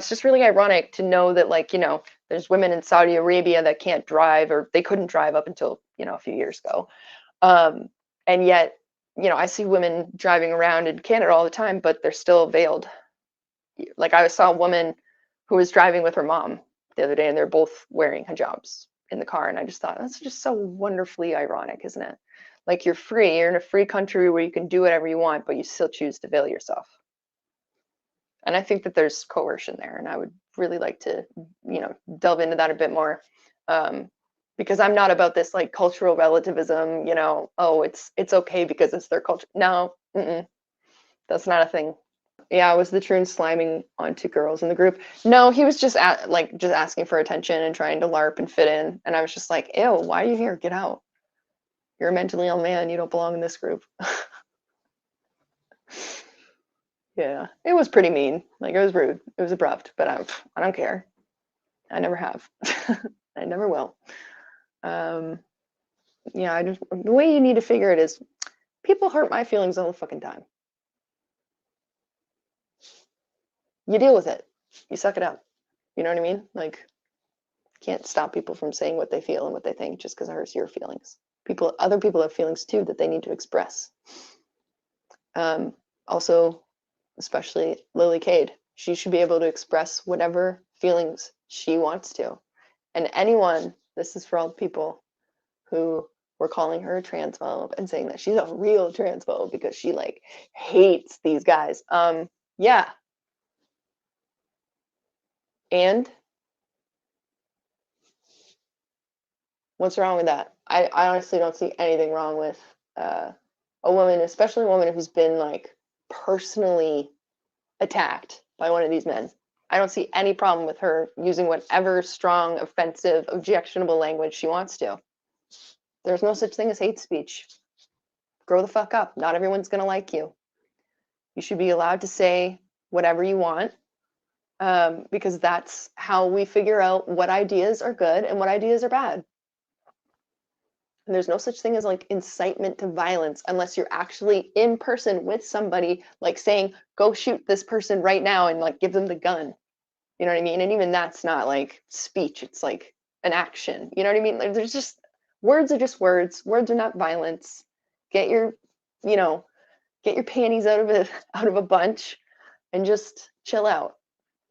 It's just really ironic to know that, like, there's women in Saudi Arabia that can't drive, or they couldn't drive up until, a few years ago. And yet, I see women driving around in Canada all the time, but they're still veiled. Like, I saw a woman who was driving with her mom the other day, and they're both wearing hijabs in the car. And I just thought, that's just so wonderfully ironic, isn't it? Like, you're free, you're in a free country where you can do whatever you want, but you still choose to veil yourself. And I think that there's coercion there, and I would really like to, delve into that a bit more, because I'm not about this like cultural relativism. Oh, it's okay because it's their culture. No, that's not a thing. Yeah, was the Troon sliming on two girls in the group? No, he was just just asking for attention and trying to LARP and fit in, and I was just like, ew, why are you here? Get out. You're a mentally ill man. You don't belong in this group. Yeah, it was pretty mean. Like, it was rude. It was abrupt, but I don't care. I never have. I never will. Yeah, the way you need to figure it is, people hurt my feelings all the fucking time. You deal with it. You suck it up. You know what I mean? Like, can't stop people from saying what they feel and what they think just because it hurts your feelings. Other people have feelings too that they need to express. Also, especially Lily Cade, she should be able to express whatever feelings she wants to. And anyone, this is for all the people who were calling her a transphobe and saying that she's a real transphobe because she like hates these guys. Yeah. And what's wrong with that? I honestly don't see anything wrong with a woman, especially a woman who's been like personally attacked by one of these men. I don't see any problem with her using whatever strong, offensive, objectionable language she wants to. There's no such thing as hate speech. Grow the fuck up. Not everyone's going to like you. You should be allowed to say whatever you want, because that's how we figure out what ideas are good and what ideas are bad. And there's no such thing as like incitement to violence unless you're actually in person with somebody, like saying, go shoot this person right now, and like give them the gun. You know what I mean? And even that's not like speech. It's like an action. You know what I mean? Like, there's just, words are just words. Words are not violence. Get your, get your panties out of a bunch and just chill out.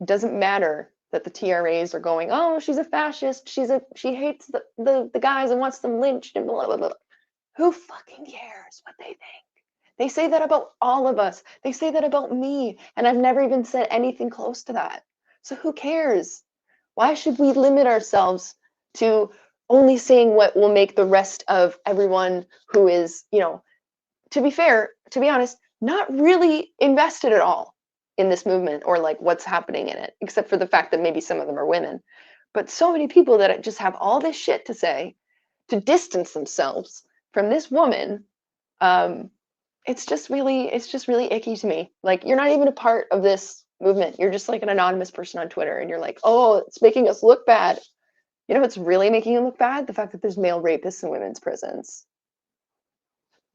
It doesn't matter that the TRAs are going, oh, she's a fascist. She hates the guys and wants them lynched and blah, blah, blah. Who fucking cares what they think? They say that about all of us. They say that about me. And I've never even said anything close to that. So who cares? Why should we limit ourselves to only saying what will make the rest of everyone who is, to be fair, to be honest, not really invested at all in this movement or like what's happening in it, except for the fact that maybe some of them are women. But so many people that just have all this shit to say to distance themselves from this woman, it's just really icky to me. Like, you're not even a part of this movement. You're just like an anonymous person on Twitter, and you're like, oh, it's making us look bad. You know what's really making it look bad? The fact that there's male rapists in women's prisons.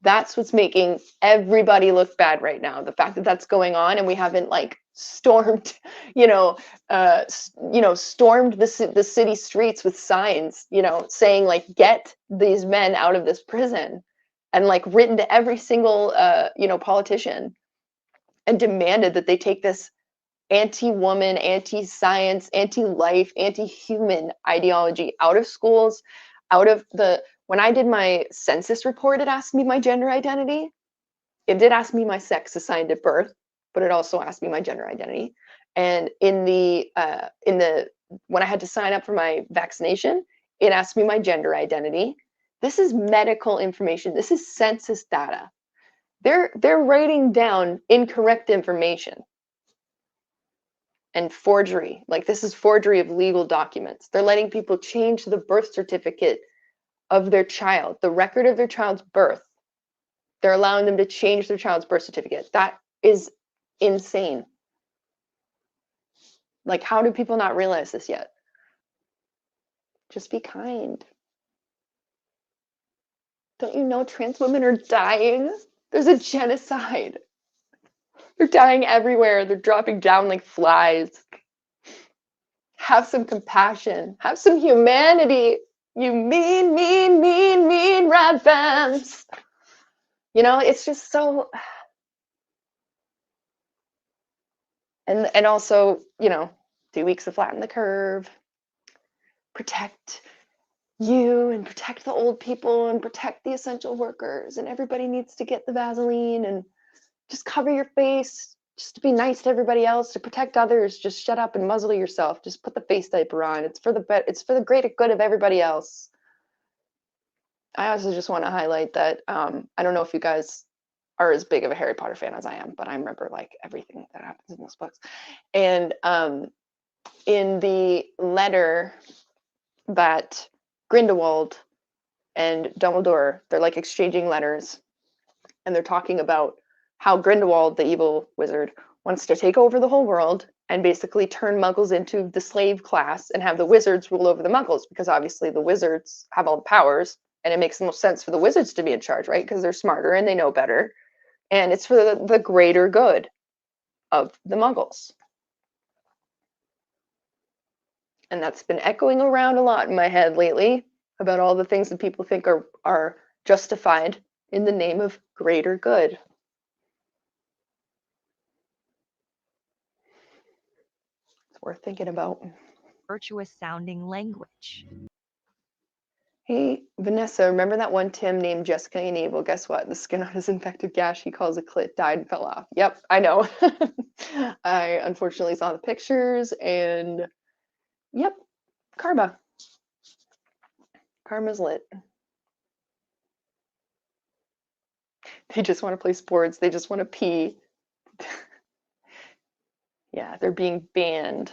That's what's making everybody look bad right now. The fact that that's going on, and we haven't like stormed, stormed the city streets with signs, saying like, get these men out of this prison, and like written to every single, politician, and demanded that they take this anti-woman, anti-science, anti-life, anti-human ideology out of schools, out of the. When I did my census report, it asked me my gender identity. It did ask me my sex assigned at birth, but it also asked me my gender identity. And when I had to sign up for my vaccination, it asked me my gender identity. This is medical information. This is census data. They're writing down incorrect information and forgery. Like, this is forgery of legal documents. They're letting people change the birth certificate of their child, the record of their child's birth. They're allowing them to change their child's birth certificate. That is insane. Like, how do people not realize this yet? Just be kind. Don't you know trans women are dying? There's a genocide. They're dying everywhere. They're dropping down like flies. Have some compassion. Have some humanity. You mean rad femmes. You know, it's just so. And also, you know, 2 weeks to flatten the curve. Protect you and protect the old people and protect the essential workers, and everybody needs to get the Vaseline and just cover your face, just to be nice to everybody else, to protect others. Just shut up and muzzle yourself. Just put the face diaper on. It's for the greater good of everybody else. I also just want to highlight that I don't know if you guys are as big of a Harry Potter fan as I am, but I remember like everything that happens in those books. And in the letter that Grindelwald and Dumbledore, they're like exchanging letters, and they're talking about how Grindelwald, the evil wizard, wants to take over the whole world and basically turn muggles into the slave class and have the wizards rule over the muggles, because obviously the wizards have all the powers and it makes the most sense for the wizards to be in charge, right? Because they're smarter and they know better. And it's for the greater good of the muggles. And that's been echoing around a lot in my head lately about all the things that people think are justified in the name of greater good. It's worth thinking about. Virtuous sounding language. Hey, Vanessa, remember that one Tim named Jessica Yaniv? Well, guess what? The skin on his infected gash he calls a clit died and fell off. Yep, I know. I unfortunately saw the pictures, and yep, karma. Karma's lit. They just want to play sports. They just want to pee. Yeah, they're being banned.